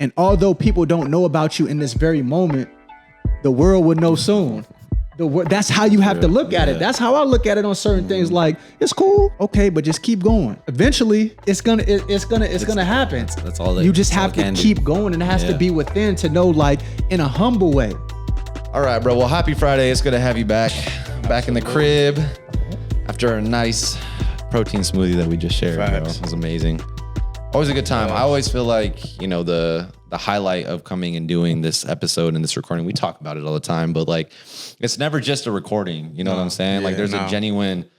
And although people don't know about you in this very moment, the world would know soon. That's how you have to look at it. That's how I look at it on certain things. Like, it's cool, okay, but just keep going. Eventually, it's gonna happen. That's all. You just have to keep going, and it has to be within to know, like, in a humble way. All right, bro. Well, happy Friday. It's good to have you back in the crib after a nice protein smoothie that we just shared. Bro. It was amazing. Always a good time. I always feel like, you know, the highlight of coming and doing this episode and this recording, we talk about it all the time, but like, it's never just a recording. You know what I'm saying? Yeah, like, there's a genuine,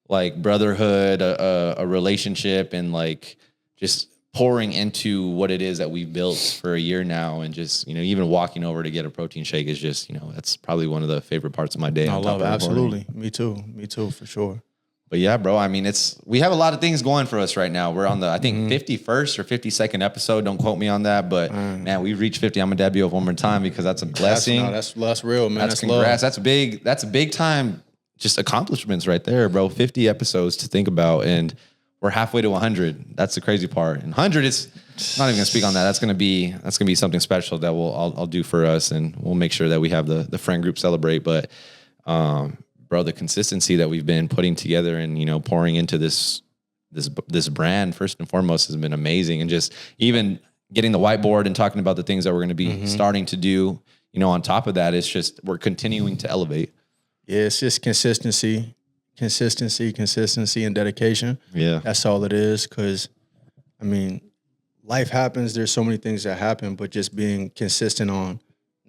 like, brotherhood, a relationship, and like just pouring into what it is that we've built for a year now. And just, you know, even walking over to get a protein shake is just, you know, that's probably one of the favorite parts of my day. I love it. Absolutely. Me too, for sure. But yeah, bro, I mean, we have a lot of things going for us right now. We're on the, I think, 51st or 52nd episode. Don't quote me on that. But man, we reached 50. I'm going to dab you up one more time because that's a blessing. That's real, man. That's congrats. Love. That's a big time, just accomplishments right there, bro. 50 episodes to think about. And we're halfway to 100. That's the crazy part. And 100 is, I'm not even going to speak on that. That's going to be something special that I'll do for us. And we'll make sure that we have the friend group celebrate. But, bro, the consistency that we've been putting together and, you know, pouring into this brand first and foremost has been amazing. And just even getting the whiteboard and talking about the things that we're going to be starting to do, you know, on top of that, it's just, we're continuing to elevate. Yeah. It's just consistency and dedication. Yeah. That's all it is. 'Cause I mean, life happens. There's so many things that happen, but just being consistent on,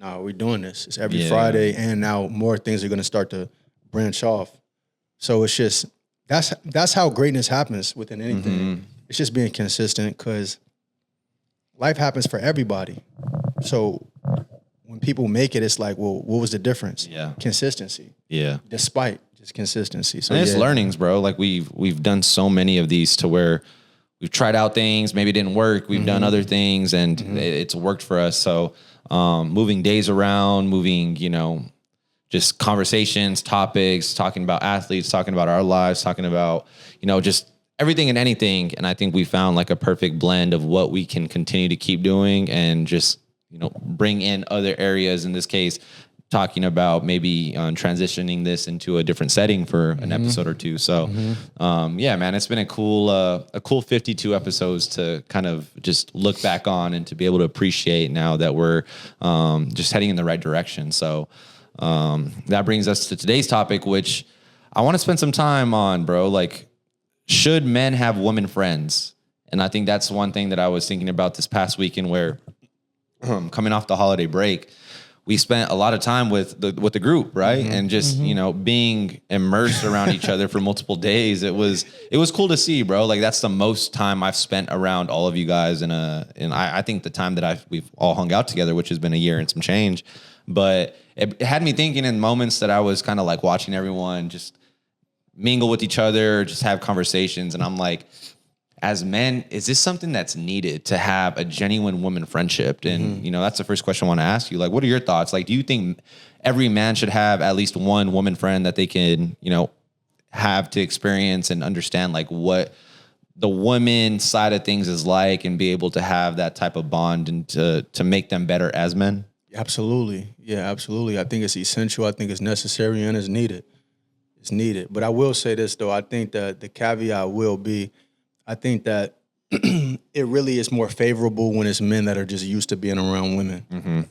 no, we're doing this. It's every Friday. And now more things are going to start to branch off. So it's just, that's how greatness happens within anything. It's just being consistent, because life happens for everybody. So when people make it, it's like, well, what was the difference? Yeah. Consistency. Yeah. Despite just consistency. So and it's learnings, bro. Like we've done so many of these to where we've tried out things, maybe it didn't work. We've done other things and it's worked for us. So moving days around, you know, just conversations, topics, talking about athletes, talking about our lives, talking about, you know, just everything and anything. And I think we found like a perfect blend of what we can continue to keep doing and just, you know, bring in other areas. In this case, talking about maybe transitioning this into a different setting for an episode or two. So, yeah, man, it's been a cool 52 episodes to kind of just look back on and to be able to appreciate now that we're just heading in the right direction. So, that brings us to today's topic, which I want to spend some time on, bro. Like, should men have women friends? And I think that's one thing that I was thinking about this past weekend, where coming off the holiday break, we spent a lot of time with the group, right? And just, you know, being immersed around each other for multiple days. It was cool to see, bro. Like, that's the most time I've spent around all of you guys and I think the time that we've all hung out together, which has been a year and some change. But it had me thinking in moments that I was kind of like watching everyone just mingle with each other, just have conversations. And I'm like, as men, is this something that's needed to have a genuine woman friendship? And, you know, that's the first question I want to ask you. Like, what are your thoughts? Like, do you think every man should have at least one woman friend that they can, you know, have to experience and understand like what the woman side of things is like and be able to have that type of bond and to make them better as men? Absolutely. Yeah, absolutely. I think it's essential. I think it's necessary and it's needed. It's needed. But I will say this, though. I think that the caveat will be, I think that it really is more favorable when it's men that are just used to being around women.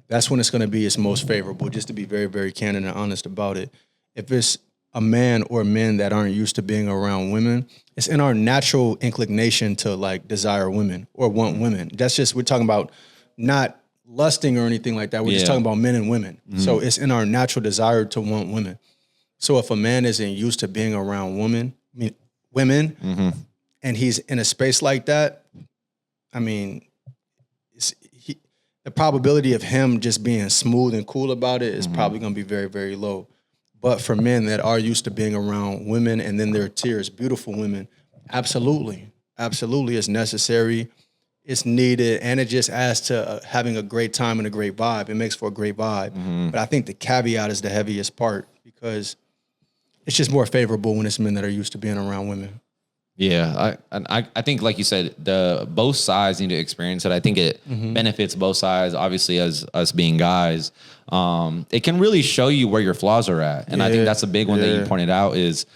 That's when it's going to be its most favorable, just to be very, very candid and honest about it. If it's a man or men that aren't used to being around women, it's in our natural inclination to like desire women or want women. That's just, we're talking about not lusting or anything like that. We're just talking about men and women. So it's in our natural desire to want women. So if a man isn't used to being around women, and he's in a space like that, I mean, the probability of him just being smooth and cool about it is probably going to be very, very low. But for men that are used to being around women and then their tears, beautiful women, absolutely it's necessary, it's needed, and it just adds to having a great time and a great vibe. It makes for a great vibe. But I think the caveat is the heaviest part, because it's just more favorable when it's men that are used to being around women. Yeah, I think like you said, the both sides need to experience it. I think it benefits both sides. Obviously, as us being guys, it can really show you where your flaws are at, and I think that's a big one that you pointed out is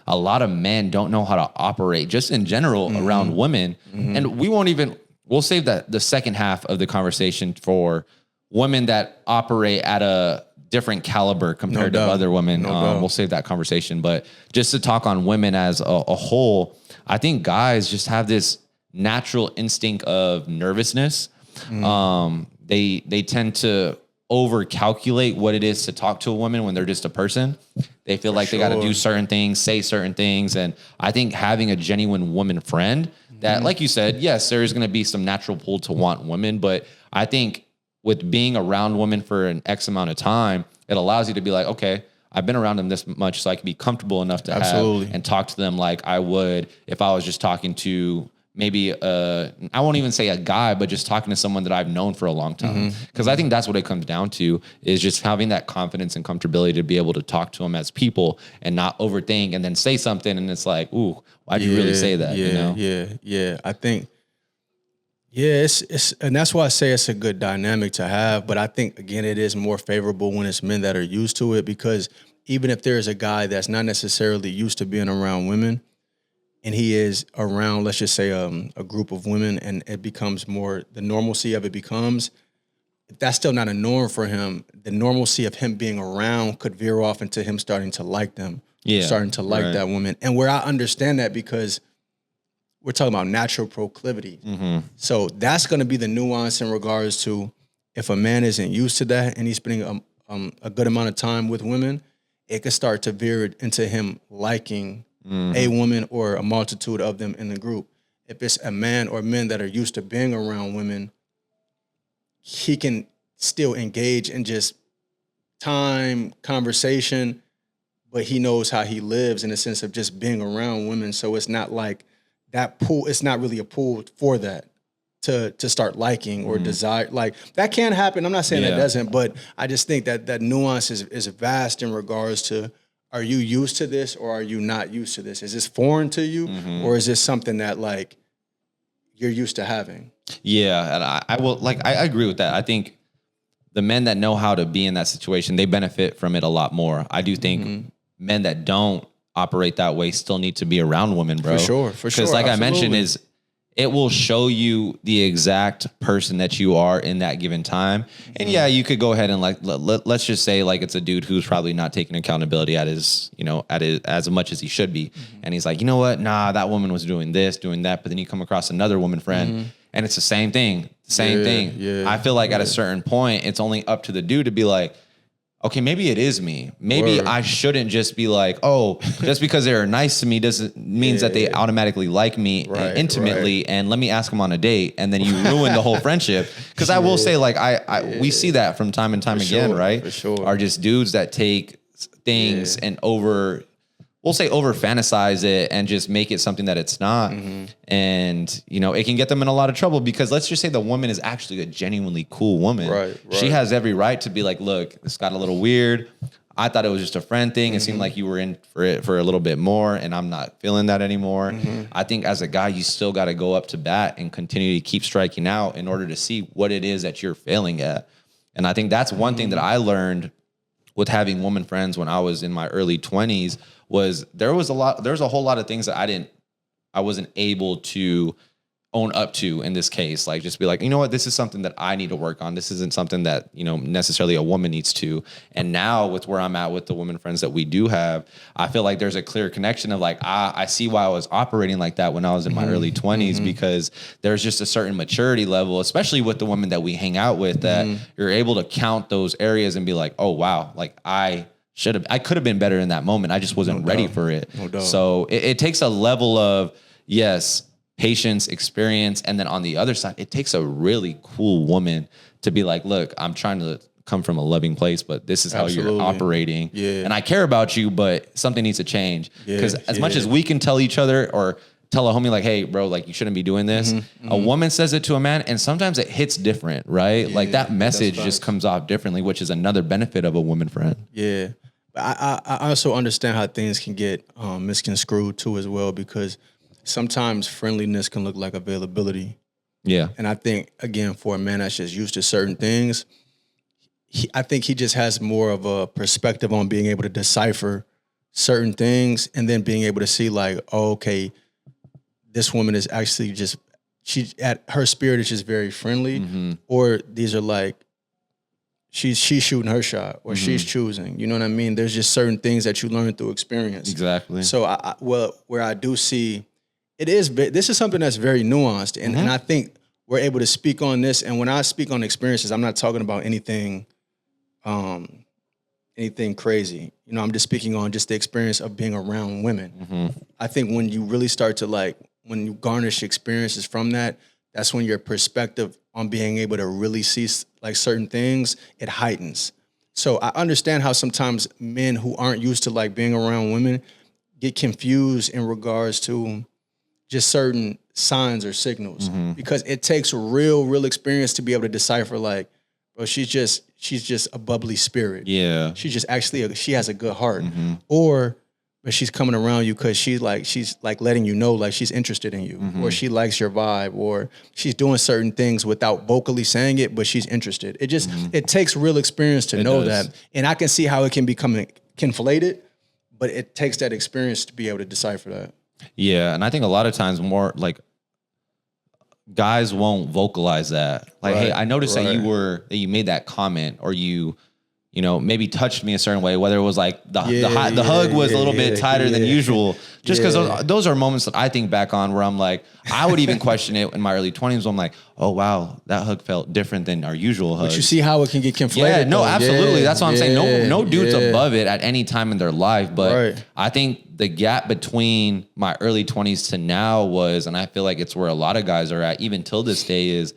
a lot of men don't know how to operate just in general around women, and we'll save that the second half of the conversation for women that operate at a different caliber compared to other women. We'll save that conversation, but just to talk on women as a whole, I think guys just have this natural instinct of nervousness. They tend to over calculate what it is to talk to a woman when they're just a person. They feel like they got to do certain things, say certain things. And I think having a genuine woman friend that, like you said, yes, there is going to be some natural pull to want women, but I think with being around women for an X amount of time, it allows you to be like, okay, I've been around them this much, so I can be comfortable enough to have and talk to them like I would if I was just talking to maybe I won't even say a guy, but just talking to someone that I've known for a long time. Because I think that's what it comes down to is just having that confidence and comfortability to be able to talk to them as people and not overthink and then say something and it's like, ooh, why'd you really say that? Yeah. I think. Yeah, it's and that's why I say it's a good dynamic to have. But I think again, it is more favorable when it's men that are used to it, because even if there's a guy that's not necessarily used to being around women, and he is around, let's just say, a group of women, and it becomes more the normalcy of it becomes. If that's still not a norm for him, the normalcy of him being around could veer off into him starting to like them, starting to like that woman, and where I understand that because we're talking about natural proclivity. So that's going to be the nuance in regards to if a man isn't used to that and he's spending a good amount of time with women, it could start to veer into him liking a woman or a multitude of them in the group. If it's a man or men that are used to being around women, he can still engage in just time, conversation, but he knows how he lives in the sense of just being around women. So it's not like that pool, it's not really a pool for that to start liking or desire. Like that can happen. I'm not saying that doesn't, but I just think that nuance is vast in regards to, are you used to this or are you not used to this? Is this foreign to you or is this something that like you're used to having? Yeah. And I agree with that. I think the men that know how to be in that situation, they benefit from it a lot more. I do think men that don't operate that way still need to be around women, bro. For sure. Because like I mentioned, it will show you the exact person that you are in that given time. And yeah, you could go ahead and like, let's just say like it's a dude who's probably not taking accountability at his as much as he should be. And he's like, you know what? Nah, that woman was doing this, doing that. But then you come across another woman friend and it's the same thing. Yeah. I feel like at a certain point, it's only up to the dude to be like, okay, maybe it is me. Maybe I shouldn't just be like, oh, just because they're nice to me doesn't means that they automatically like me intimately. And let me ask them on a date, and then you ruin the whole friendship. Because I will say, like, we see that from time and time again, right? For sure. Are just dudes that take things and over fantasize it and just make it something that it's not. And, it can get them in a lot of trouble because let's just say the woman is actually a genuinely cool woman. Right. She has every right to be like, look, this got a little weird. I thought it was just a friend thing. It seemed like you were in for it for a little bit more and I'm not feeling that anymore. I think as a guy, you still got to go up to bat and continue to keep striking out in order to see what it is that you're failing at. And I think that's one thing that I learned with having woman friends when I was in my early 20s was there's a whole lot of things that I wasn't able to own up to in this case. Like just be like, you know what, this is something that I need to work on. This isn't something that, necessarily a woman needs to. And now with where I'm at with the women friends that we do have, I feel like there's a clear connection of like, I see why I was operating like that when I was in my early 20s, because there's just a certain maturity level, especially with the women that we hang out with, that you're able to count those areas and be like, oh, wow, like I could have been better in that moment. I just wasn't ready for it. No doubt. So it takes a level of, yes, patience, experience. And then on the other side, it takes a really cool woman to be like, look, I'm trying to come from a loving place, but this is how you're operating. Yeah. And I care about you, but something needs to change. Because as much as we can tell each other or tell a homie like, hey, bro, like you shouldn't be doing this. A woman says it to a man and sometimes it hits different, right? Yeah, like that message just comes off differently, which is another benefit of a woman friend. Yeah. I also understand how things can get misconstrued too as well, because sometimes friendliness can look like availability. Yeah. And I think, again, for a man that's just used to certain things, I think he just has more of a perspective on being able to decipher certain things and then being able to see like, oh, okay, this woman is actually just, her spirit is just very friendly, or these are like, she's shooting her shot, or she's choosing. You know what I mean? There's just certain things that you learn through experience. Exactly. So where I do see, this is something that's very nuanced, and I think we're able to speak on this. And when I speak on experiences, I'm not talking about anything crazy. You know, I'm just speaking on just the experience of being around women. I think when you really start to when you garnish experiences from that, that's when your perspective on being able to really see like certain things, it heightens. So I understand how sometimes men who aren't used to like being around women get confused in regards to just certain signs or signals, because it takes real experience to be able to decipher like, bro, she's just a bubbly spirit. Yeah. She's just actually she has a good heart. Or but she's coming around you because she's like letting you know like she's interested in you, or she likes your vibe, or she's doing certain things without vocally saying it, but she's interested. It just it takes real experience to know that. And I can see how it can become conflated, but it takes that experience to be able to decipher that. Yeah. And I think a lot of times more like guys won't vocalize that. Like, hey, I noticed that you made that comment, or you maybe touched me a certain way, whether it was like the hug was a little bit tighter than usual, just because those are moments that I think back on where I'm like, I would even question it in my early 20s. I'm like, oh, wow, that hug felt different than our usual hug. But you see how it can get conflated. Yeah, no, absolutely. That's what I'm saying. No dude's above it at any time in their life. But I think the gap between my early 20s to now was, and I feel like it's where a lot of guys are at, even till this day, is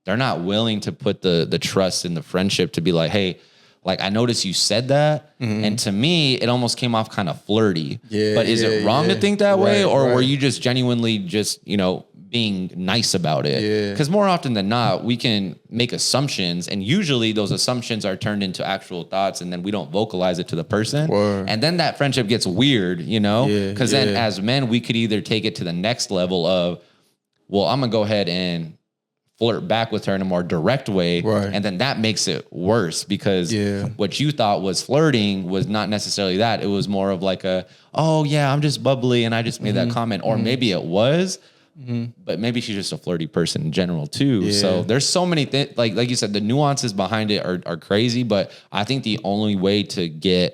they're not willing to put the trust in the friendship to be like, hey, like, I noticed you said that, and to me, it almost came off kind of flirty. Yeah, but is it wrong to think that way, or were you just genuinely just, being nice about it? Yeah. Because more often than not, we can make assumptions, and usually those assumptions are turned into actual thoughts, and then we don't vocalize it to the person. And then that friendship gets weird, Because then as men, we could either take it to the next level of, well, I'm going to go ahead and flirt back with her in a more direct way. And then that makes it worse, because what you thought was flirting was not necessarily that. It was more of like oh yeah, I'm just bubbly and I just made that comment. Or maybe it was, but maybe she's just a flirty person in general too. So there's so many things, like you said, the nuances behind it are crazy, but I think the only way to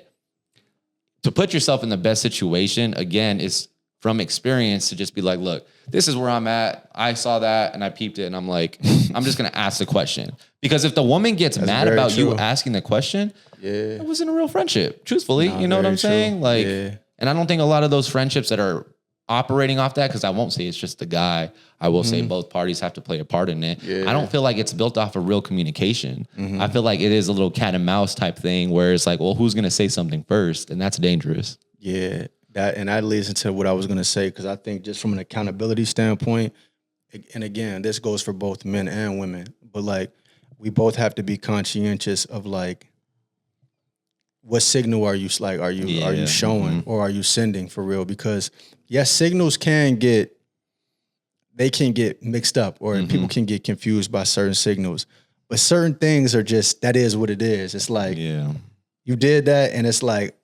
put yourself in the best situation, again, is from experience, to just be like, look, this is where I'm at. I saw that and I peeped it, and I'm like, I'm just going to ask the question. Because if the woman gets mad about you asking the question, it wasn't a real friendship, truthfully. You know what I'm saying? Like, and I don't think a lot of those friendships that are operating off that, because I won't say it's just the guy, I will say both parties have to play a part in it. I don't feel like it's built off of real communication. I feel like it is a little cat and mouse type thing where it's like, well, who's going to say something first? And that's dangerous. Yeah. That leads into what I was going to say, because I think just from an accountability standpoint, and again, this goes for both men and women, but like, we both have to be conscientious of like, what signal are you showing or are you sending for real? Because yes, signals can get mixed up, or people can get confused by certain signals, but certain things are just, that is what it is. It's like, you did that, and it's like,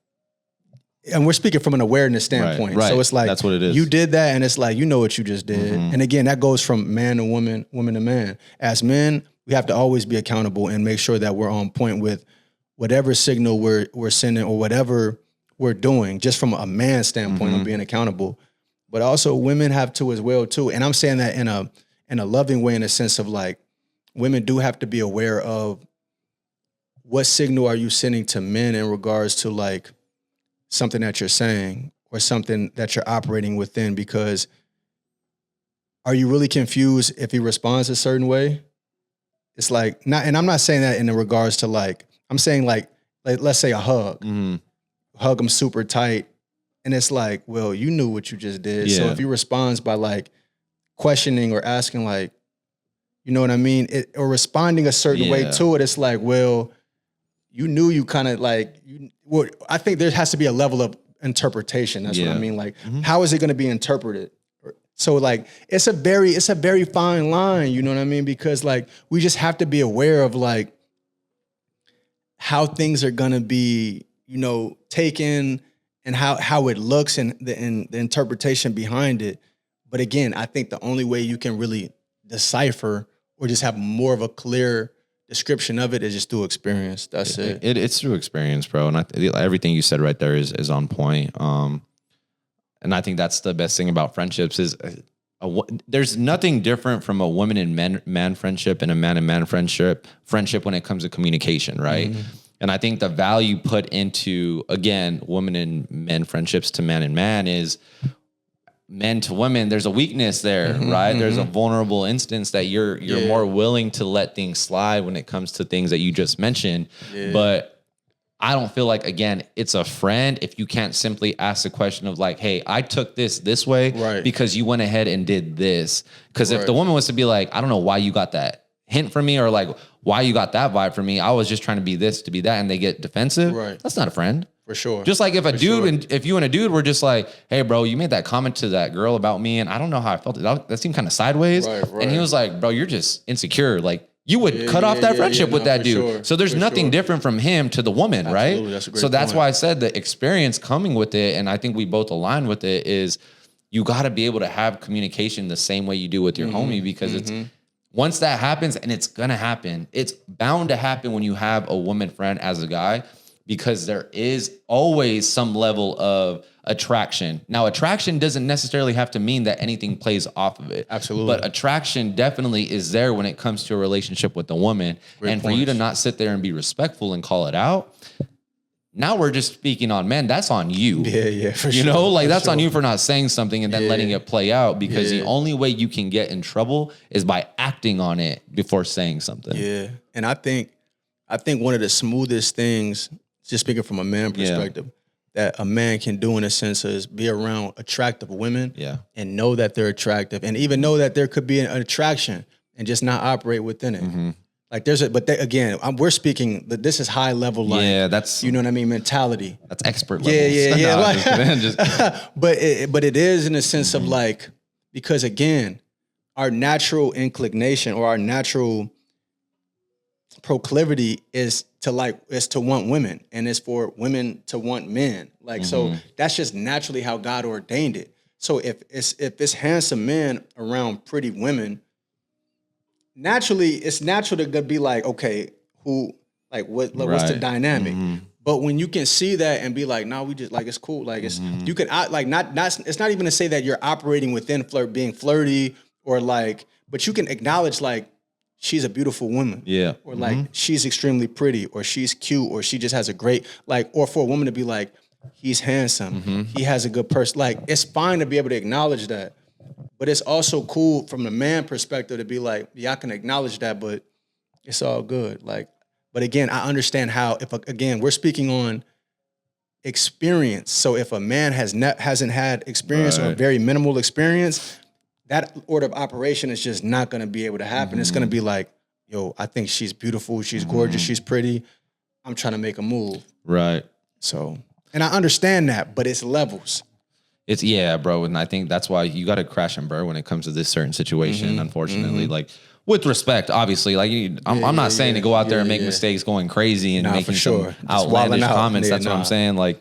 and we're speaking from an awareness standpoint. Right. So it's like, that's what it is. You did that, and it's like, you know what you just did. And again, that goes from man to woman, woman to man. As men, we have to always be accountable and make sure that we're on point with whatever signal we're sending or whatever we're doing, just from a man standpoint of being accountable. But also women have to as well too. And I'm saying that in a loving way, in a sense of like, women do have to be aware of what signal are you sending to men in regards to like something that you're saying or something that you're operating within, because are you really confused if he responds a certain way? It's like, not, and I'm not saying that in the regards to like, I'm saying like let's say a hug, hug him super tight. And it's like, well, you knew what you just did. So if he responds by like questioning or asking like, you know what I mean? Or responding a certain way to it, it's like, well, you knew you kind of like, I think there has to be a level of interpretation. That's what I mean. Like, how is it going to be interpreted? So like it's a very fine line, you know what I mean? Because like we just have to be aware of like how things are gonna be, you know, taken and how it looks and the interpretation behind it. But again, I think the only way you can really decipher or just have more of a clear description of it is just through experience. That's it. It's through experience, bro. And everything you said right there is on point. And I think that's the best thing about friendships is there's nothing different from a woman and man friendship and a man and man friendship when it comes to communication, right? Mm-hmm. And I think the value put into, again, women and men friendships to man and man is men to women. There's a weakness there, right? There's a vulnerable instance that you're more willing to let things slide when it comes to things that you just mentioned. Yeah. But I don't feel like, again, it's a friend if you can't simply ask the question of like, hey, I took this way because you went ahead and did this. Because if the woman was to be like, I don't know why you got that hint from me or like why you got that vibe from me, I was just trying to be this to be that, and they get defensive, that's not a friend. For sure. Just like if a dude and if you and a dude were just like, hey, bro, you made that comment to that girl about me and I don't know how I felt. That seemed kind of sideways. And he was like, bro, you're just insecure. Like, you would cut off that friendship with that dude. Sure. So there's nothing different from him to the woman, right? That's a great point. Why I said the experience coming with it, and I think we both align with it, is you got to be able to have communication the same way you do with your homie, because it's once that happens, and it's going to happen, it's bound to happen when you have a woman friend as a guy, because there is always some level of attraction. Now, attraction doesn't necessarily have to mean that anything plays off of it. Absolutely. But attraction definitely is there when it comes to a relationship with a woman. Great for you to not sit there and be respectful and call it out, now we're just speaking on men. That's on you. Yeah, for sure. You know, like that's on you for not saying something and then letting it play out, because the only way you can get in trouble is by acting on it before saying something. Yeah. And I think one of the smoothest things, just speaking from a man perspective, that a man can do in a sense is be around attractive women and know that they're attractive, and even know that there could be an attraction and just not operate within it. Like we're speaking that this is high level, like, that's, you know what I mean, mentality. That's expert level. But it is in a sense of like, because again, our natural inclination or our natural proclivity is to want women, and it's for women to want men. Like, so that's just naturally how God ordained it. So if it's handsome men around pretty women, naturally it's natural to be like, okay, what's the dynamic? But when you can see that and be like, no, we just like, it's cool. Like you can like it's not even to say that you're operating within being flirty or like, but you can acknowledge like, she's a beautiful woman. Yeah. Or like, she's extremely pretty, or she's cute, or she just has a great, like, or for a woman to be like, he's handsome, he has a good person. Like, it's fine to be able to acknowledge that. But it's also cool from the man perspective to be like, yeah, I can acknowledge that, but it's all good. Like, but again, I understand how, again, we're speaking on experience. So if a man hasn't had experience or very minimal experience, that order of operation is just not going to be able to happen. It's going to be like, yo, I think she's beautiful, she's gorgeous, she's pretty, I'm trying to make a move. Right. So, and I understand that, but it's levels. It's, bro. And I think that's why you got to crash and burn when it comes to this certain situation, unfortunately. Like, with respect, obviously, like I'm not saying to go out there and make mistakes going crazy and making some outlandish comments. That's what I'm saying. Like,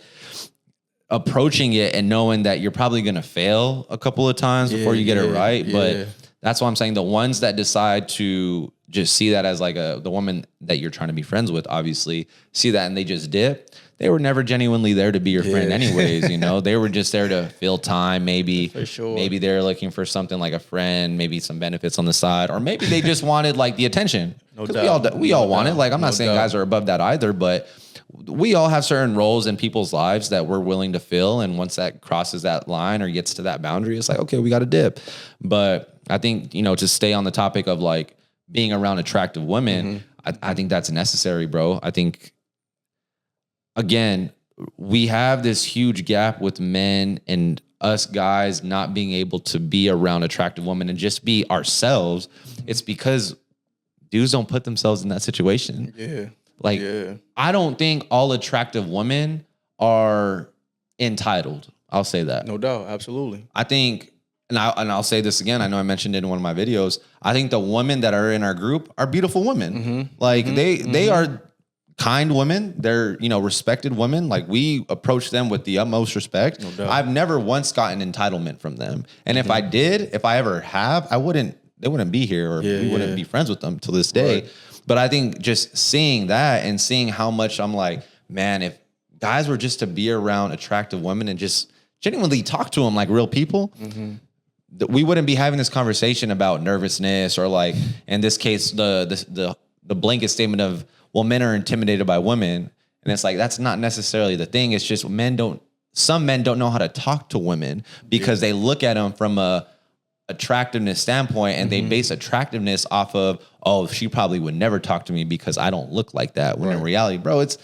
approaching it and knowing that you're probably going to fail a couple of times before you get it right. But that's why I'm saying the ones that decide to just see that as like the woman that you're trying to be friends with, obviously see that and they just dip, they were never genuinely there to be your friend anyways. You know, they were just there to fill time. Maybe, maybe they're looking for something like a friend, maybe some benefits on the side, or maybe they just wanted like the attention. We all want it. Like, I'm not saying guys are above that either, but we all have certain roles in people's lives that we're willing to fill. And once that crosses that line or gets to that boundary, it's like, okay, we got to dip. But I think, you know, to stay on the topic of like being around attractive women, I think that's necessary, bro. I think, again, we have this huge gap with men and us guys not being able to be around attractive women and just be ourselves. It's because dudes don't put themselves in that situation. I don't think all attractive women are entitled. I'll say that. No doubt. Absolutely. I think and I'll say this again. I know I mentioned it in one of my videos. I think the women that are in our group are beautiful women. Like they are kind women. They're, respected women. Like we approach them with the utmost respect. No doubt. I've never once gotten entitlement from them. And if I did, if I ever have, they wouldn't be here, or we wouldn't be friends with them to this day. Right. But I think just seeing that and seeing how much I'm like, man, if guys were just to be around attractive women and just genuinely talk to them like real people, we wouldn't be having this conversation about nervousness, or like in this case, the blanket statement of, well, men are intimidated by women. And it's like, that's not necessarily the thing. It's just some men don't know how to talk to women because they look at them from a attractiveness standpoint, and they base attractiveness off of, oh, she probably would never talk to me because I don't look like that. When in reality, bro, it's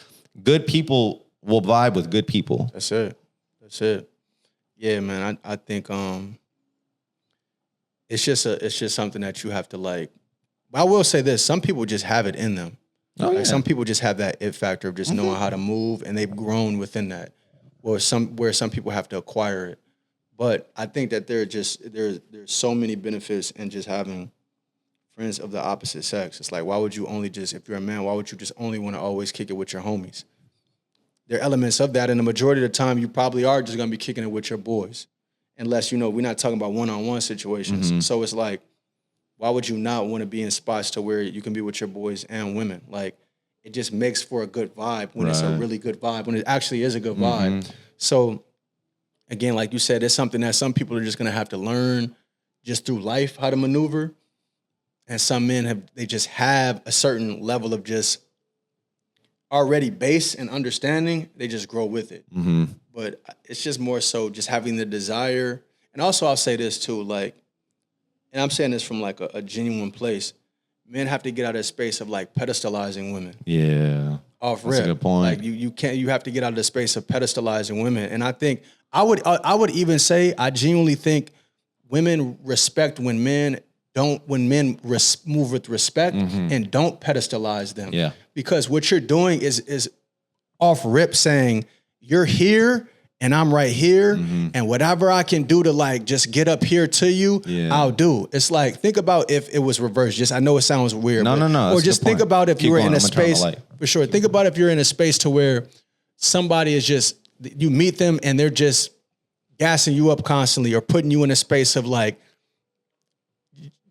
good people will vibe with good people. That's it. Yeah, man. I think it's just something that you have to like. I will say this: some people just have it in them. Some people just have that it factor of just knowing how to move, and they've grown within that. Or where some people have to acquire it. But I think that there's so many benefits in just having friends of the opposite sex. It's like, why would you only just, if you're a man, why would you just only want to always kick it with your homies? There are elements of that, and the majority of the time, you probably are just going to be kicking it with your boys. Unless, we're not talking about one-on-one situations. So it's like, why would you not want to be in spots to where you can be with your boys and women? Like, it just makes for a good vibe when it's a really good vibe, when it actually is a good vibe. So, again, like you said, it's something that some people are just going to have to learn just through life, how to maneuver. And some men they just have a certain level of just already base and understanding. They just grow with it. But it's just more so just having the desire. And also I'll say this too, like, and I'm saying this from like a genuine place. Men have to get out of the space of like pedestalizing women. Yeah. Off That's rip. a good point. Like you have to get out of the space of pedestalizing women. And I think I would even say, I genuinely think women respect when men move with respect and don't pedestalize them. Yeah. Because what you're doing is off rip saying, you're here and I'm right here, and whatever I can do to like just get up here to you, I'll do. It's like, think about if it was reversed. I know it sounds weird. No. Or just think about if you were in a space, for sure. Think about if you're in a space to where somebody is just, you meet them and they're just gassing you up constantly, or putting you in a space of like,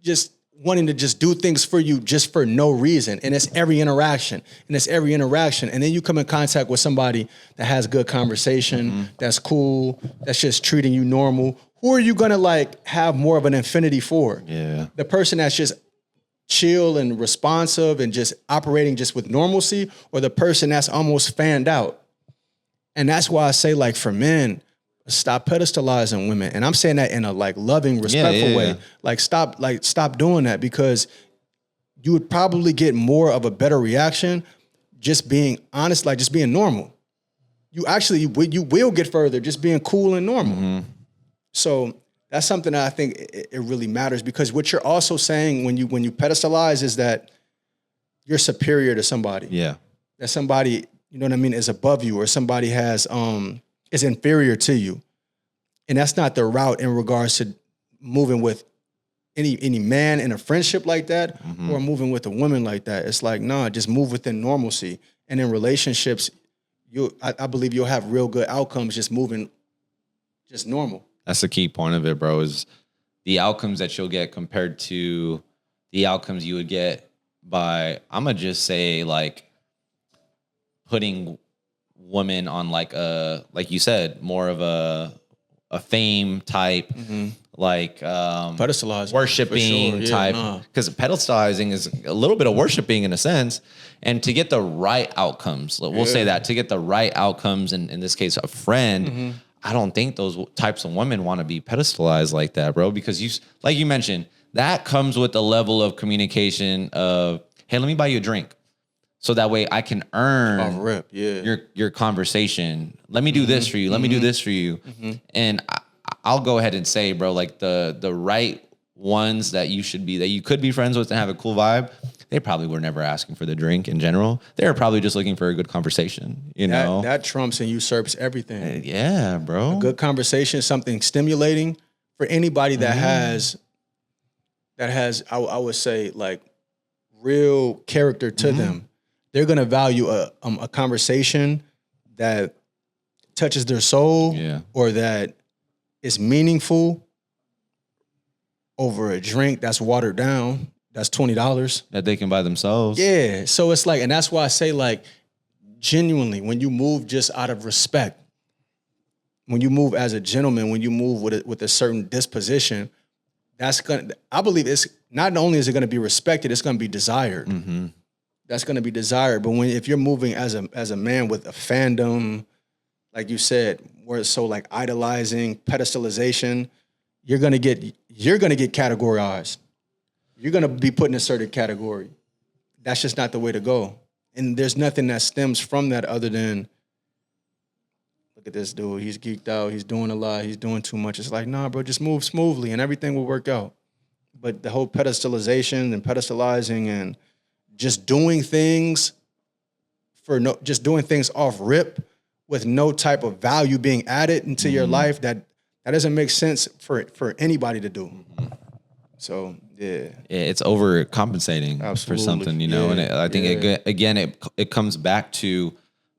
just wanting to just do things for you just for no reason. And it's every interaction. And then you come in contact with somebody that has good conversation, that's cool, that's just treating you normal. Who are you going to like have more of an affinity for? Yeah. The person that's just chill and responsive and just operating just with normalcy, or the person that's almost fanned out? And that's why I say, like, for men, stop pedestalizing women. And I'm saying that in a like loving, respectful way. Like stop doing that, because you would probably get more of a better reaction just being honest, like just being normal. You will get further just being cool and normal. So that's something that I think it really matters, because what you're also saying when you pedestalize is that you're superior to somebody. Yeah. That somebody, you know what I mean, is above you, or somebody has is inferior to you. And that's not the route in regards to moving with any man in a friendship like that, or moving with a woman like that. It's like, nah, just move within normalcy. And in relationships, I believe you'll have real good outcomes just moving just normal. That's the key point of it, bro, is the outcomes that you'll get compared to the outcomes you would get by, I'm going to just say, like, putting women on like you said, more of a fame type, like pedestalizing, worshiping type, because pedestalizing is a little bit of worshiping in a sense. And to get the right outcomes, we'll say that, to get the right outcomes, in this case, a friend, I don't think those types of women want to be pedestalized like that, bro, because like you mentioned, that comes with a level of communication of, hey, let me buy you a drink, so that way I can earn your conversation. Let me do this for you. Let me do this for you. And I'll go ahead and say, bro, like the right ones that you could be friends with and have a cool vibe, they probably were never asking for the drink in general. They were probably just looking for a good conversation, you know? That trumps and usurps everything. Yeah, bro. A good conversation, something stimulating, for anybody that has I would say like real character to them, they're gonna value a conversation that touches their soul or that is meaningful over a drink that's watered down. That's $20 that they can buy themselves. Yeah. So it's like, and that's why I say like, genuinely, when you move just out of respect, when you move as a gentleman, when you move with a certain disposition, I believe it's not only is it going to be respected, it's going to be desired. That's going to be desired. But if you're moving as a man with a fandom, like you said, where it's so like idolizing, pedestalization, you're going to get categorized. You're going to be put in a certain category. That's just not the way to go. And there's nothing that stems from that other than, look at this dude. He's geeked out. He's doing a lot. He's doing too much. It's like, nah, bro, just move smoothly and everything will work out. But the whole pedestalization and pedestalizing and just doing things just doing things off rip with no type of value being added into your life, that doesn't make sense for anybody to do. So, yeah. It's overcompensating for something, you know? And I think, it comes back to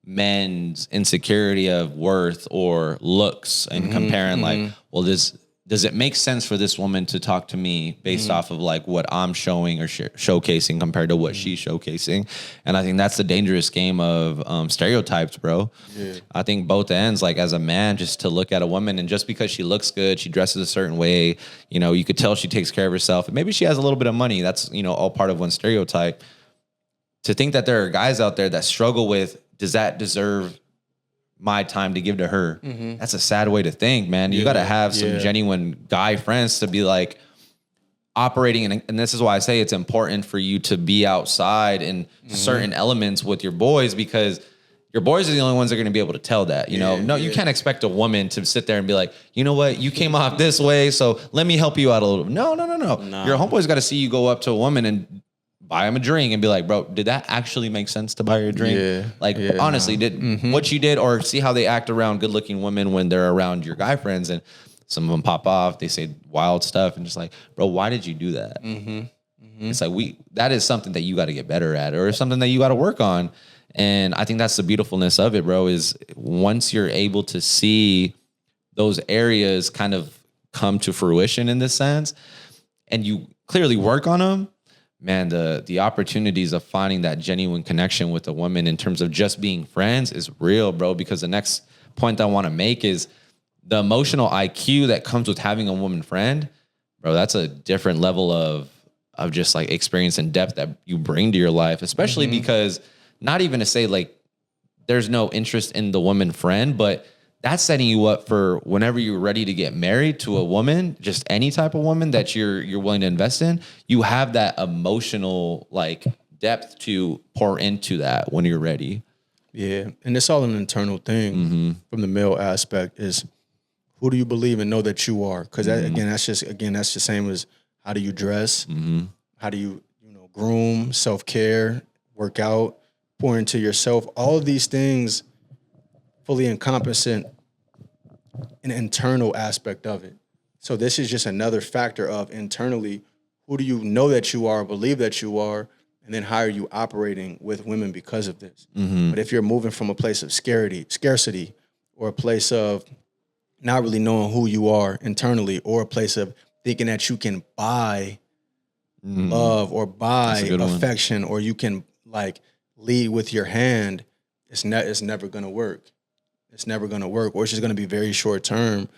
men's insecurity of worth or looks and comparing like, well, does it make sense for this woman to talk to me based off of like what I'm showing or showcasing compared to what she's showcasing? And I think that's the dangerous game of stereotypes, bro. Yeah. I think both ends, like as a man, just to look at a woman and just because she looks good, she dresses a certain way, you know, you could tell she takes care of herself. Maybe she has a little bit of money. That's, you know, all part of one stereotype. To think that there are guys out there that struggle with, does that deserve my time to give to her? That's a sad way to think, man. You got to have some genuine guy friends to be like operating. And this is why I say it's important for you to be outside in certain elements with your boys, because your boys are the only ones that are going to be able to tell that, you know. You can't expect a woman to sit there and be like, you know what, you came off this way, so let me help you out a little. No. Your homeboy's got to see you go up to a woman and buy him a drink and be like, bro, did that actually make sense to buy her a drink? Honestly, did what you did, or see how they act around good looking women when they're around your guy friends, and some of them pop off, they say wild stuff, and just like, bro, why did you do that? It's like, that is something that you got to get better at, or something that you got to work on. And I think that's the beautifulness of it, bro, is once you're able to see those areas kind of come to fruition in this sense, and you clearly work on them, man, the opportunities of finding that genuine connection with a woman in terms of just being friends is real, bro. Because the next point I want to make is the emotional IQ that comes with having a woman friend, bro. That's a different level of just like experience and depth that you bring to your life, especially because not even to say like there's no interest in the woman friend, but that's setting you up for whenever you're ready to get married to a woman, just any type of woman that you're willing to invest in, you have that emotional like depth to pour into that when you're ready. Yeah. And it's all an internal thing from the male aspect is, who do you believe and know that you are? Because that's the same as how do you dress? How do you groom, self-care, work out, pour into yourself? All of these things fully encompassing an internal aspect of it. So this is just another factor of internally, who do you know that you are, believe that you are, and then how are you operating with women because of this? But if you're moving from a place of scarcity, or a place of not really knowing who you are internally, or a place of thinking that you can buy love or buy affection, or you can like lead with your hand, it's never going to work. It's never going to work, or it's just going to be very short term.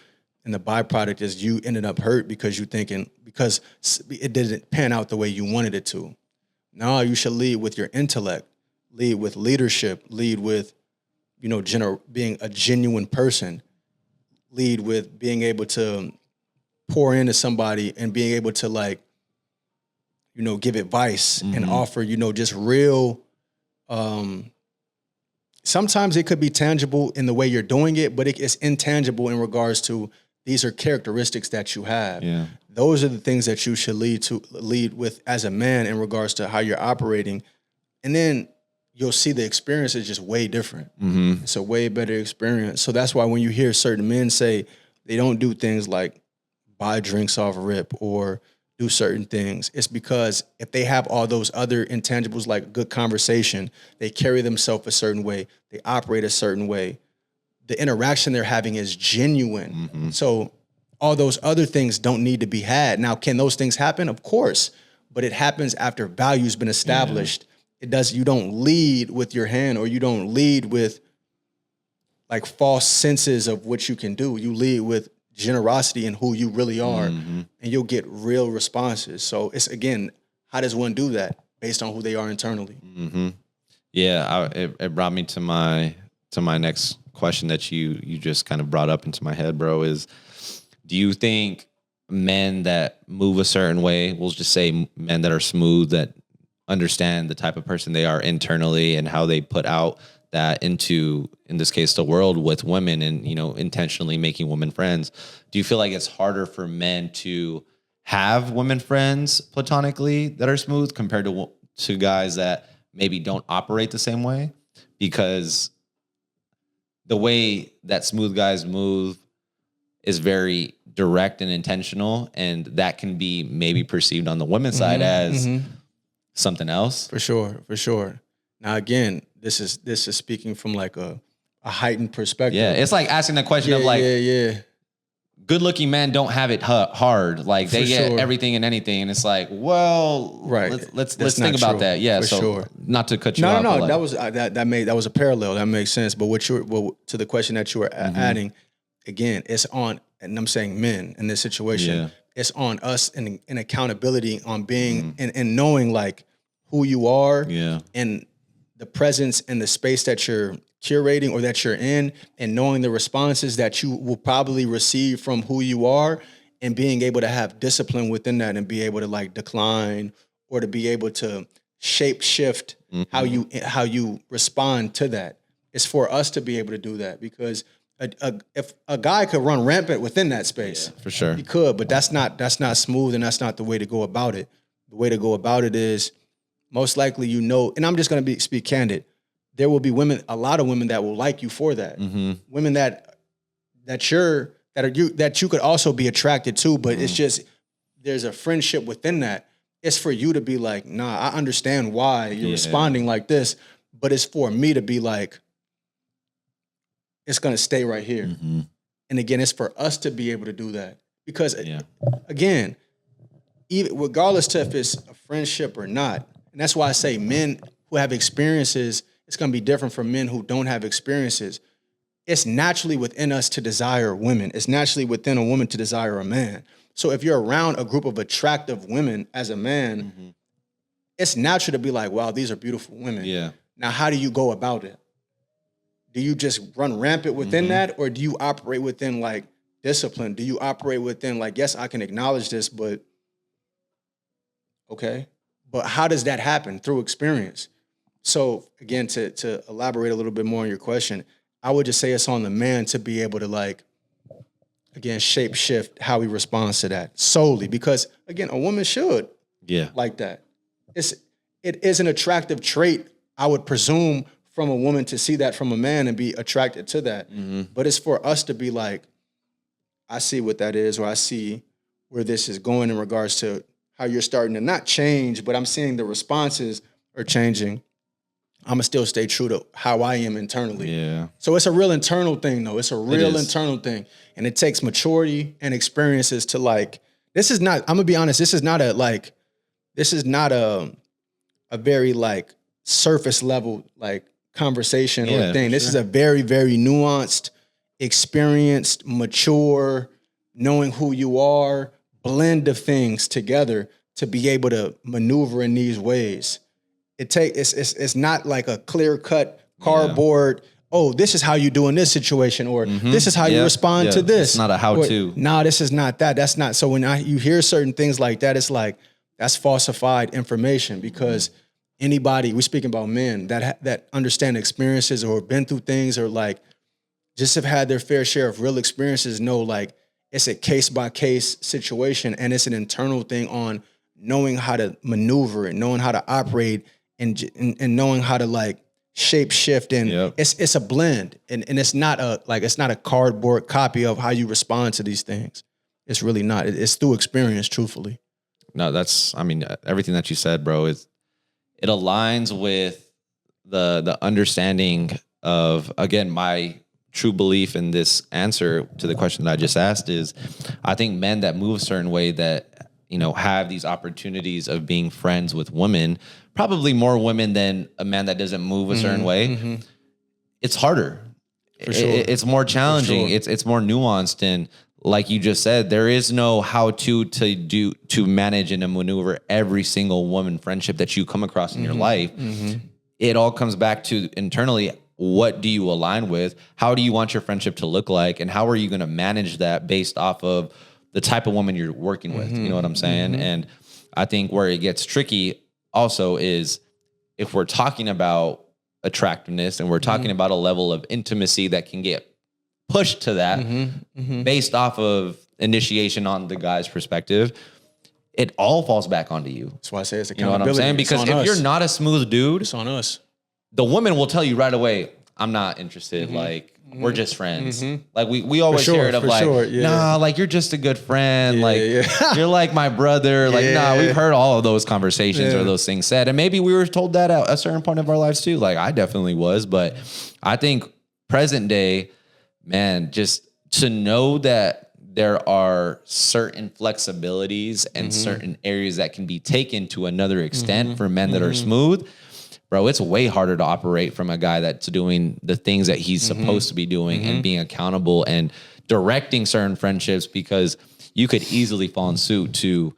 And the byproduct is you ended up hurt because because it didn't pan out the way you wanted it to. No, you should lead with your intellect, lead with leadership, lead with, being a genuine person, lead with being able to pour into somebody and being able to give advice and offer, just real, sometimes it could be tangible in the way you're doing it, but it's intangible in regards to these are characteristics that you have. Yeah. Those are the things that you should lead with as a man in regards to how you're operating. And then you'll see the experience is just way different. It's a way better experience. So that's why when you hear certain men say they don't do things like buy drinks off rip or do certain things. It's because if they have all those other intangibles like good conversation, they carry themselves a certain way, they operate a certain way, the interaction they're having is genuine. So all those other things don't need to be had. Now, can those things happen? Of course, but it happens after value's been established. You don't lead with your hand, or you don't lead with like false senses of what you can do. You lead with generosity and who you really are, and you'll get real responses. So it's, again, how does one do that based on who they are internally? Yeah, it brought me to my next question that you just kind of brought up into my head, bro, is do you think men that move a certain way, we'll just say men that are smooth, that understand the type of person they are internally and how they put out that into, in this case, the world with women, and, you know, intentionally making women friends, do you feel like it's harder for men to have women friends platonically that are smooth compared to guys that maybe don't operate the same way? Because the way that smooth guys move is very direct and intentional, and that can be maybe perceived on the women's side as something else. For sure. Now, again, this is speaking from like a heightened perspective. Yeah, it's like asking the question of like, good-looking men don't have it hard. Like they get everything and anything, and it's like, well, let's think about that. Yeah, not to cut you off. No, that was that was a parallel. That makes sense. But to the question that you were adding, again, it's on, and I'm saying men in this situation, it's on us in accountability on being and knowing like who you are, and the presence and the space that you're curating or that you're in, and knowing the responses that you will probably receive from who you are, and being able to have discipline within that, and be able to like decline, or to be able to shape shift how you respond to that. It's for us to be able to do that, because if a guy could run rampant within that space, for sure he could, but that's not smooth, and that's not the way to go about it. The way to go about it is, most likely, you know, and I'm just going to speak candid, there will be a lot of women that will like you for that. Women that you could also be attracted to, but it's just, there's a friendship within that. It's for you to be like, nah, I understand why you're responding like this, but it's for me to be like, it's going to stay right here. And again, it's for us to be able to do that, because again, even regardless to if it's a friendship or not, and that's why I say men who have experiences, it's going to be different from men who don't have experiences. It's naturally within us to desire women. It's naturally within a woman to desire a man. So if you're around a group of attractive women as a man, it's natural to be like, wow, these are beautiful women. Yeah. Now, how do you go about it? Do you just run rampant within that, or do you operate within like discipline? Do you operate within like, yes, I can acknowledge this, but okay. But how does that happen? Through experience. So again, to elaborate a little bit more on your question, I would just say it's on the man to be able to like, again, shape shift how he responds to that solely, because again, a woman should like that. It is an attractive trait, I would presume, from a woman to see that from a man and be attracted to that. But it's for us to be like, I see what that is, or I see where this is going in regards to how you're starting to not change, but I'm seeing the responses are changing. I'm gonna still stay true to how I am internally. Yeah. So it's a real internal thing, though. It's a real internal thing, and it takes maturity and experiences to like. This is not. I'm gonna be honest. This is not a very like surface level like conversation or thing. This is a very, very nuanced, experienced, mature, knowing who you are, blend of things together to be able to maneuver in these ways. It's not like a clear cut cardboard. Oh, this is how you do in this situation, or this is how you respond to this. It's not a how-to. No, this is not that. That's not. So when you hear certain things like that, it's like that's falsified information, because anybody, we're speaking about men that understand experiences or been through things, or like just have had their fair share of real experiences, know like it's a case by case situation, and it's an internal thing on knowing how to maneuver and knowing how to operate and knowing how to like shape shift, and it's a blend, and it's not a cardboard copy of how you respond to these things. It's really not. It's through experience, truthfully. No, I mean, everything that you said, bro, it aligns with the understanding of, again, my true belief in this answer to the question that I just asked is, I think men that move a certain way that, have these opportunities of being friends with women, probably more women than a man that doesn't move a certain way. It's harder. For sure. It's more challenging. Sure. It's more nuanced. And like you just said, there is no how to manage and to maneuver every single woman friendship that you come across in your life. It all comes back to internally, what do you align with? How do you want your friendship to look like? And how are you going to manage that based off of the type of woman you're working with? You know what I'm saying? And I think where it gets tricky also is if we're talking about attractiveness and we're talking about a level of intimacy that can get pushed to that based off of initiation on the guy's perspective, it all falls back onto you. That's why I say it's accountability. You know what I'm saying? Because if you're not a smooth dude, it's on us. The woman will tell you right away, I'm not interested. Like, we're just friends. Like we always hear it of like, nah, like you're just a good friend. You're like my brother. Like, nah, we've heard all of those conversations or those things said. And maybe we were told that at a certain point of our lives too. Like I definitely was, but I think present day, man, just to know that there are certain flexibilities and certain areas that can be taken to another extent for men that are smooth, bro, it's way harder to operate from a guy that's doing the things that he's supposed to be doing and being accountable and directing certain friendships, because you could easily fall in suit to,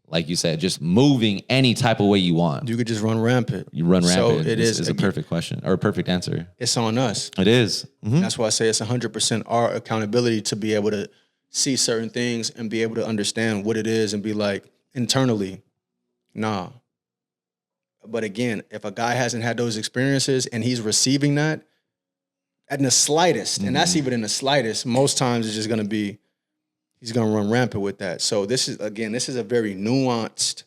like you said, just moving any type of way you want. You could just run rampant. You run rampant. So it's a perfect question or a perfect answer. It's on us. It is. That's why I say it's 100% our accountability to be able to see certain things and be able to understand what it is and be like internally, nah. But again, if a guy hasn't had those experiences and he's receiving that in the slightest, and that's even in the slightest, most times it's just going to be, he's going to run rampant with that. So this is a very nuanced,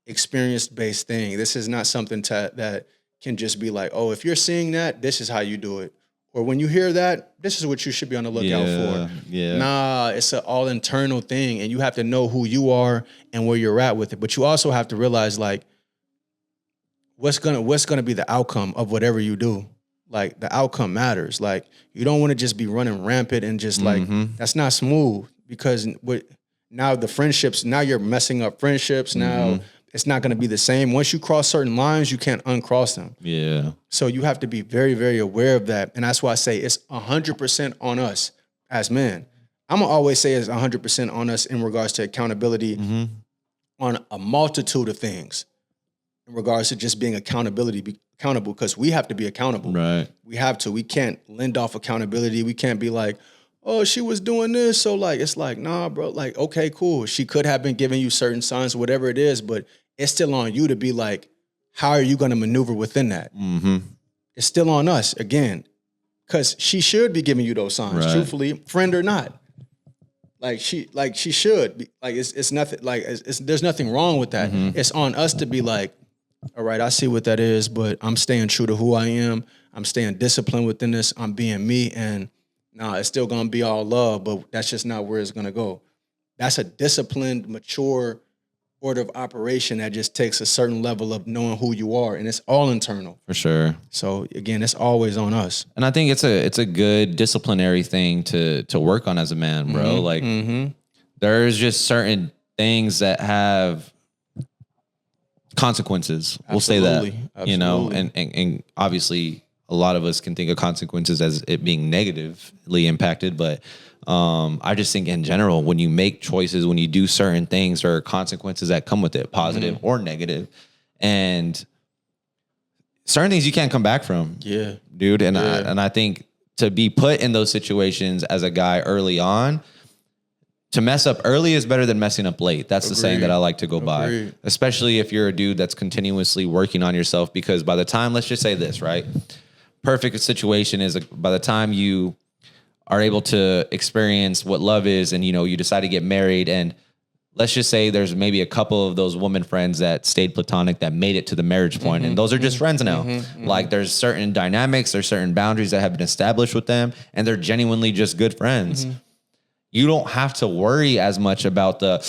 experience-based thing. This is not something that can just be like, oh, if you're seeing that, this is how you do it. Or when you hear that, this is what you should be on the lookout for. Yeah. Nah, it's an all internal thing, and you have to know who you are and where you're at with it. But you also have to realize, like, what's gonna be the outcome of whatever you do. Like, the outcome matters. Like, you don't want to just be running rampant and just like, that's not smooth, because now the friendships, now you're messing up friendships. Now it's not going to be the same. Once you cross certain lines, you can't uncross them. Yeah. So you have to be very, very aware of that. And that's why I say it's 100% on us as men. I'm going to always say it's 100% on us in regards to accountability on a multitude of things. In regards to just being accountable, because we have to be accountable. Right. We have to. We can't lend off accountability. We can't be like, oh, she was doing this. So like, it's like, nah, bro, like, okay, cool. She could have been giving you certain signs, whatever it is, but it's still on you to be like, how are you going to maneuver within that? It's still on us again, because she should be giving you those signs, truthfully, friend or not. Like she should be, like, it's nothing, like there's nothing wrong with that. It's on us to be like, all right, I see what that is, but I'm staying true to who I am. I'm staying disciplined within this. I'm being me, and it's still going to be all love, but that's just not where it's going to go. That's a disciplined, mature order of operation that just takes a certain level of knowing who you are, and it's all internal. For sure. So again, it's always on us. And I think it's a good disciplinary thing to work on as a man, bro. Like there's just certain things that have consequences. We'll say that, you know, and obviously a lot of us can think of consequences as it being negatively impacted, but I just think in general, when you make choices, when you do certain things, there are consequences that come with it, positive or negative, and certain things you can't come back from. Yeah, dude. And I think to be put in those situations as a guy early on, to mess up early is better than messing up late. That's the saying that I like to go by, especially if you're a dude that's continuously working on yourself, because by the time, let's just say this, right? Perfect situation is by the time you are able to experience what love is, and, you know, you decide to get married, and let's just say there's maybe a couple of those woman friends that stayed platonic that made it to the marriage point, and those are just friends now. Like, there's certain dynamics, there's certain boundaries that have been established with them, and they're genuinely just good friends. you don't have to worry as much about the,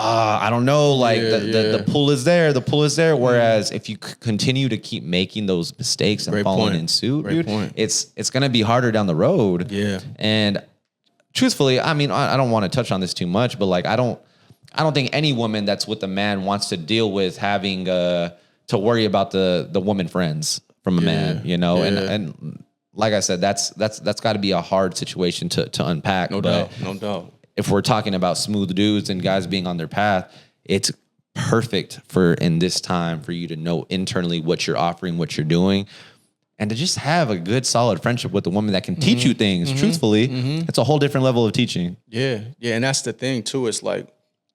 I don't know, like the pull is there, the pull is there. Whereas if you continue to keep making those mistakes and following in suit, dude, it's going to be harder down the road. Yeah. And truthfully, I mean, I don't want to touch on this too much, but like, I don't think any woman that's with a man wants to deal with having to worry about the woman friends from a man, you know, and like I said, that's got to be a hard situation to unpack. No doubt. If we're talking about smooth dudes and guys being on their path, it's perfect for in this time for you to know internally what you're offering, what you're doing, and to just have a good, solid friendship with a woman that can teach you things. Truthfully, it's a whole different level of teaching. Yeah, and that's the thing too. It's like,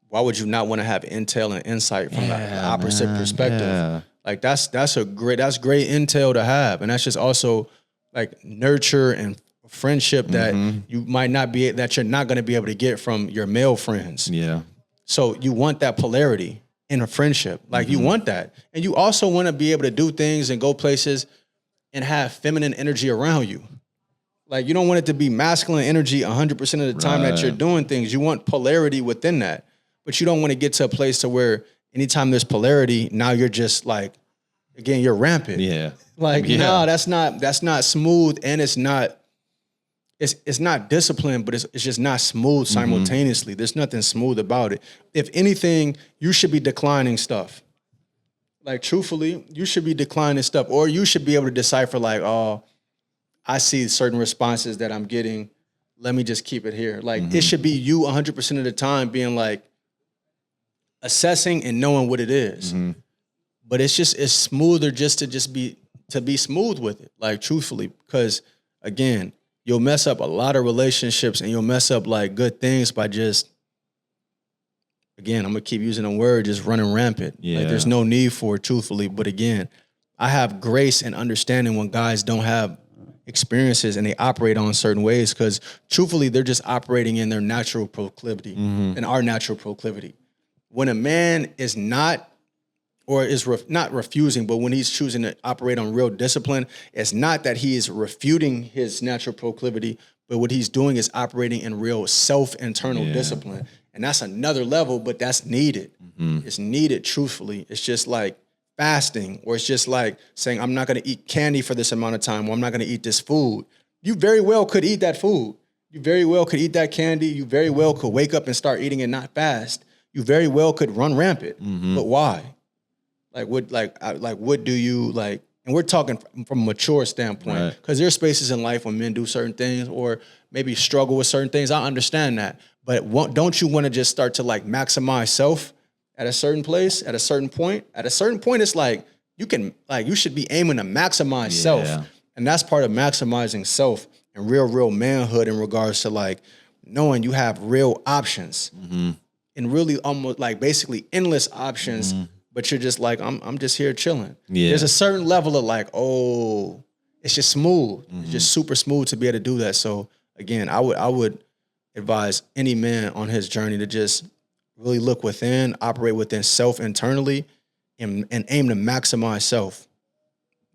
why would you not want to have intel and insight from the opposite perspective? Yeah. Like that's great intel to have, and that's just also like nurture and friendship that you might not be, that you're not going to be able to get from your male friends. Yeah. So you want that polarity in a friendship. Like you want that. And you also want to be able to do things and go places and have feminine energy around you. Like you don't want it to be masculine energy 100% of the time that you're doing things. You want polarity within that. But you don't want to get to a place to where anytime there's polarity, now you're just like, again, you're rampant. Yeah. Like, no, that's not smooth, and it's not disciplined, but it's just not smooth simultaneously. There's nothing smooth about it. If anything, you should be declining stuff. Like, truthfully, you should be declining stuff, or you should be able to decipher like, oh, I see certain responses that I'm getting. Let me just keep it here. Like, it should be you 100% of the time being like assessing and knowing what it is. But it's smoother just to be smooth with it, like truthfully, because again, you'll mess up a lot of relationships and you'll mess up like good things by just, again, I'm gonna keep using the word, just running rampant. Yeah. Like there's no need for it, truthfully. But again, I have grace and understanding when guys don't have experiences and they operate on certain ways, because truthfully, they're just operating in their natural proclivity and our natural proclivity. When a man is not, or is not refusing, but when he's choosing to operate on real discipline, it's not that he is refuting his natural proclivity, but what he's doing is operating in real self-internal discipline. And that's another level, but that's needed. It's needed, truthfully. It's just like fasting, or it's just like saying, I'm not gonna eat candy for this amount of time, or I'm not gonna eat this food. You very well could eat that food. You very well could eat that candy. You very well could wake up and start eating and not fast. You very well could run rampant. But why? What do you like? And we're talking from a mature standpoint, because there's spaces in life when men do certain things or maybe struggle with certain things. I understand that. But don't you want to just start to like maximize self at a certain place, at a certain point? At a certain point, it's like you should be aiming to maximize self. And that's part of maximizing self and real manhood in regards to like knowing you have real options and really almost like basically endless options. But you're just like, I'm just here chilling. Yeah. There's a certain level of like, oh, it's just smooth. It's just super smooth to be able to do that. So again, I would advise any man on his journey to just really look within, operate within self internally, and aim to maximize self.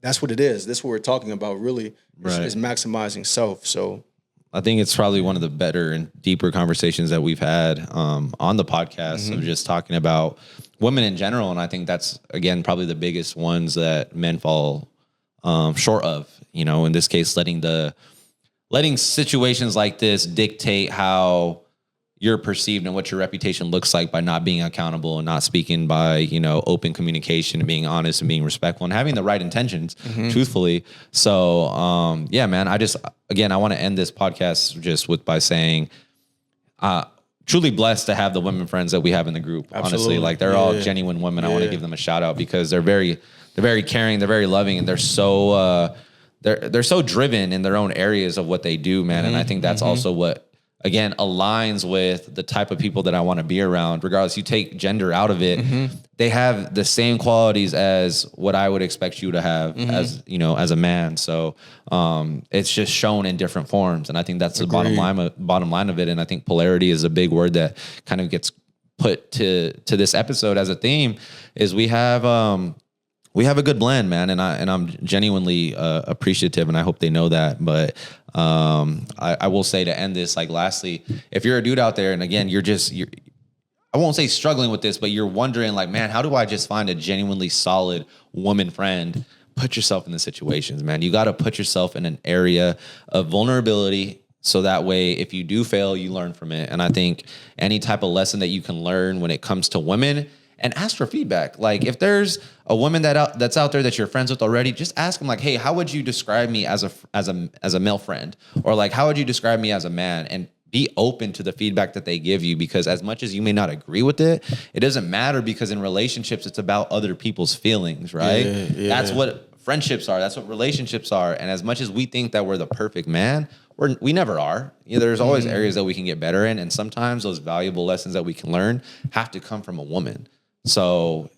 That's what it is. That's what we're talking about, really, is maximizing self. So I think it's probably one of the better and deeper conversations that we've had on the podcast of just talking about women in general. And I think that's, again, probably the biggest ones that men fall short of, you know, in this case, letting situations like this dictate how you're perceived and what your reputation looks like by not being accountable and not speaking by, you know, open communication and being honest and being respectful and having the right intentions, truthfully. So, yeah, man, I want to end this podcast just by saying, truly blessed to have the women friends that we have in the group. Absolutely. Honestly, like they're all genuine women. I want to give them a shout out because they're very caring, they're very loving, and they're so driven in their own areas of what they do, man. And I think that's also what, again, aligns with the type of people that I want to be around. Regardless, you take gender out of it, they have the same qualities as what I would expect you to have as, you know, as a man. So it's just shown in different forms. And I think that's the bottom line of it. And I think polarity is a big word that kind of gets put to this episode as a theme, is we have we have a good blend, man, and I'm genuinely appreciative, and I hope they know that. But I will say to end this, like, lastly, if you're a dude out there, and again, you're I won't say struggling with this, but you're wondering, like, man, how do I just find a genuinely solid woman friend? Put yourself in the situations, man. You got to put yourself in an area of vulnerability, so that way, if you do fail, you learn from it. And I think any type of lesson that you can learn when it comes to women, and ask for feedback. Like, if there's a woman that's out there that you're friends with already, just ask them, like, hey, how would you describe me as a male friend? Or, like, how would you describe me as a man? And be open to the feedback that they give you, because as much as you may not agree with it, it doesn't matter, because in relationships, it's about other people's feelings, right? Yeah. That's what friendships are. That's what relationships are. And as much as we think that we're the perfect man, we never are. There's always areas that we can get better in. And sometimes those valuable lessons that we can learn have to come from a woman. So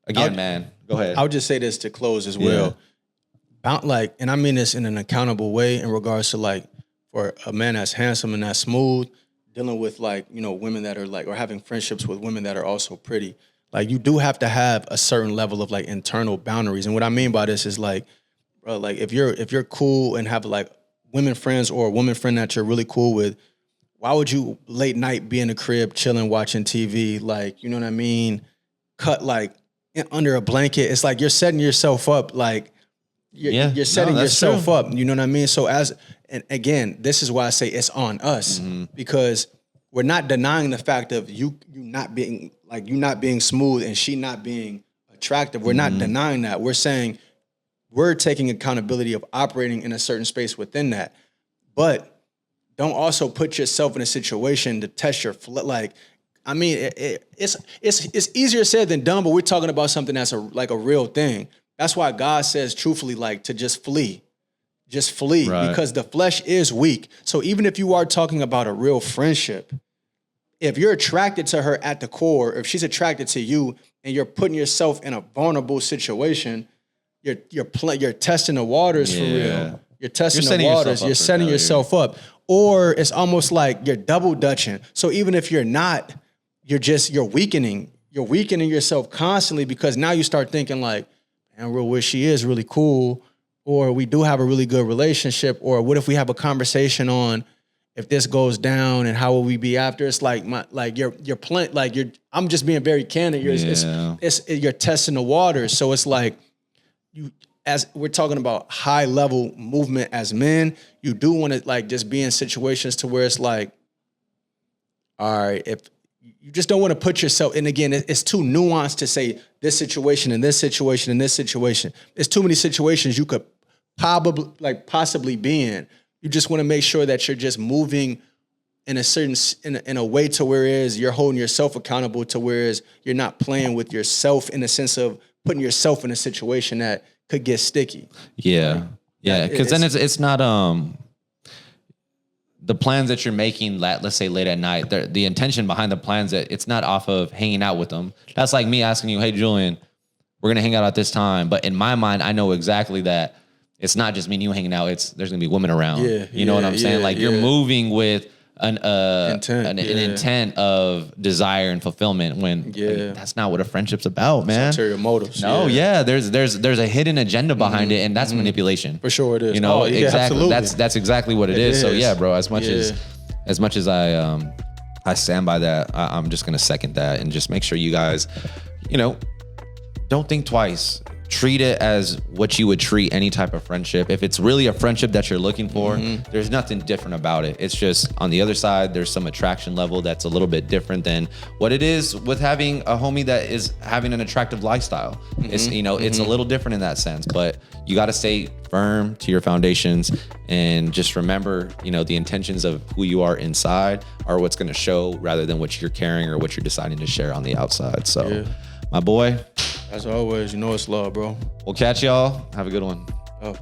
again, man, go ahead. I would just say this to close as well. Like, and I mean this in an accountable way in regards to, like, for a man that's handsome and that's smooth, dealing with, like, women that are like, or having friendships with women that are also pretty. Like, you do have to have a certain level of, like, internal boundaries. And what I mean by this is, like, bro, like, if you're cool and have, like, women friends or a woman friend that you're really cool with, why would you late night be in the crib chilling, watching TV? Like, you know what I mean? Cut, like, under a blanket. It's like you're setting yourself up, like, you're setting yourself up. You know what I mean? So and again, this is why I say it's on us, because we're not denying the fact of you not being smooth and she not being attractive. We're not denying that. We're saying we're taking accountability of operating in a certain space within that. But don't also put yourself in a situation to test your like. I mean, it's easier said than done, but we're talking about something that's like a real thing. That's why God says, truthfully, like, to just flee. Just flee, right? Because the flesh is weak. So even if you are talking about a real friendship, if you're attracted to her at the core, if she's attracted to you and you're putting yourself in a vulnerable situation, you're testing the waters for real. You're testing the waters. You're setting yourself up. Or it's almost like you're double dutching. So even if you're not, you're weakening. You're weakening yourself constantly, because now you start thinking like, man, real wish she is really cool, or we do have a really good relationship, or what if we have a conversation on if this goes down and how will we be after? It's like you're playing, like I'm just being very candid. You're testing the waters. So it's like as we're talking about high level movement as men, you do want to like just be in situations to where it's like, all right, if you just don't want to put yourself, and again, it's too nuanced to say this situation and this situation and this situation. There's too many situations you could possibly be in. You just want to make sure that you're just moving in a certain, in a way to where you're holding yourself accountable, to where you're not playing with yourself in the sense of putting yourself in a situation that could get sticky. Yeah. Yeah. Cause then it's not, the plans that you're making, let's say late at night, the intention behind the plans, that it's not off of hanging out with them. That's like me asking you, hey, Julian, we're going to hang out at this time. But in my mind, I know exactly that it's not just me and you hanging out. There's going to be women around. You know what I'm saying? Like you're moving with an intent of desire and fulfillment, when like, that's not what a friendship's about, man. Ulterior motives. No, there's a hidden agenda behind it, and that's manipulation. For sure it is. You know, exactly. That's exactly what it is. So yeah, bro, as much as I stand by that, I'm just gonna second that and just make sure you guys, don't think twice. Treat it as what you would treat any type of friendship. If it's really a friendship that you're looking for, there's nothing different about it. It's just on the other side, there's some attraction level that's a little bit different than what it is with having a homie that is having an attractive lifestyle. It's, it's a little different in that sense, but you got to stay firm to your foundations and just remember, the intentions of who you are inside are what's going to show rather than what you're carrying or what you're deciding to share on the outside. So my boy, as always, it's love, bro. We'll catch y'all. Have a good one. Oh.